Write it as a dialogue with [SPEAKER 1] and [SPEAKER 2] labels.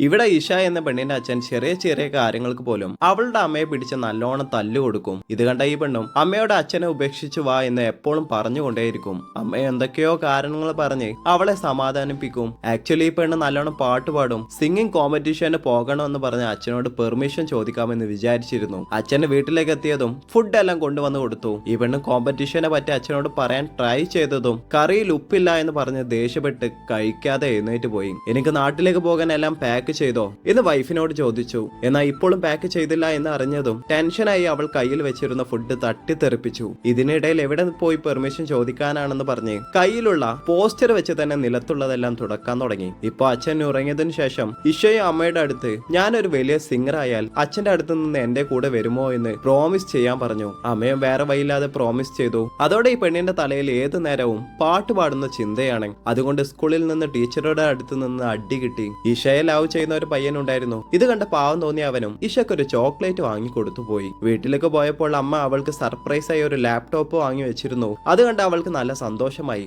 [SPEAKER 1] ഇവിടെ ഇഷ എന്ന പെണ്ണിന്റെ അച്ഛൻ ചെറിയ ചെറിയ കാര്യങ്ങൾക്ക് പോലും അവളുടെ അമ്മയെ പിടിച്ച് നല്ലോണം തല്ലു കൊടുക്കും. ഇത് കണ്ട ഈ പെണ്ണും അമ്മയോട് അച്ഛനെ ഉപേക്ഷിച്ചു വാ എന്ന് എപ്പോഴും പറഞ്ഞുകൊണ്ടേയിരിക്കും. അമ്മ എന്തൊക്കെയോ കാരണങ്ങൾ പറഞ്ഞ് അവളെ സമാധാനിപ്പിക്കും. ആക്ച്വലി ഈ പെണ്ണ് നല്ലോണം പാട്ട് പാടും. സിംഗിങ് കോമ്പറ്റീഷന് പോകണമെന്ന് പറഞ്ഞ് അച്ഛനോട് പെർമിഷൻ ചോദിക്കാമെന്ന് വിചാരിച്ചിരുന്നു. അച്ഛന് വീട്ടിലേക്ക് എത്തിയതും ഫുഡ് എല്ലാം കൊണ്ടുവന്ന് കൊടുത്തു. ഈ പെണ്ണ് കോമ്പറ്റീഷനെ പറ്റി അച്ഛനോട് പറയാൻ ട്രൈ ചെയ്തതും കറിയിൽ ഉപ്പില്ല എന്ന് പറഞ്ഞ് ദേഷ്യപ്പെട്ട് കഴിക്കാതെ എഴുന്നേറ്റ് പോയി. എനിക്ക് നാട്ടിലേക്ക് പോകാൻ എല്ലാം പാക്ക് ചെയ്തോ എന്ന് വൈഫിനോട് ചോദിച്ചു. എന്നാൽ ഇപ്പോഴും പാക്ക് ചെയ്തില്ല എന്ന് അറിഞ്ഞതും ടെൻഷനായി അവൾ കയ്യിൽ വെച്ചിരുന്ന ഫുഡ് തട്ടിത്തെറിപ്പിച്ചു. ഇതിനിടയിൽ എവിടെ പോയി പെർമിഷൻ ചോദിക്കാനാണെന്ന് പറഞ്ഞ് കയ്യിലുള്ള പോസ്റ്റർ വെച്ച് തന്നെ നിലത്തുള്ളതെല്ലാം തുടക്കാൻ തുടങ്ങി. ഇപ്പൊ അച്ഛൻ ഉറങ്ങിയതിനു ശേഷം ഇഷയും അമ്മയുടെ അടുത്ത് ഞാനൊരു വലിയ സിംഗർ ആയാൽ അച്ഛന്റെ അടുത്ത് നിന്ന് എന്റെ കൂടെ വരുമോ എന്ന് പ്രോമിസ് ചെയ്യാൻ പറഞ്ഞു. അമ്മയും വേറെ വഴിയില്ലാതെ പ്രോമിസ് ചെയ്തു. അതോടെ ഈ പെണ്ണിന്റെ തലയിൽ ഏതു നേരവും പാട്ട് പാടുന്ന ചിന്തയാണ്. അതുകൊണ്ട് സ്കൂളിൽ നിന്ന് ടീച്ചറുടെ അടുത്ത് നിന്ന് അടി കിട്ടി. ഇഷയെ ലവ് ചെയ്യുന്ന ഒരു പയ്യനുണ്ടായിരുന്നു. ഇത് കണ്ട പാവം തോന്നിയ അവനും ഇഷയ്ക്ക് ഒരു ചോക്ലേറ്റ് വാങ്ങി കൊടുത്തു പോയി. വീട്ടിലേക്ക് പോയപ്പോൾ അമ്മ അവൾക്ക് സർപ്രൈസായി ഒരു ലാപ്ടോപ്പ് വാങ്ങി വെച്ചിരുന്നു. അത് കണ്ട് അവൾക്ക് നല്ല സന്തോഷമായി.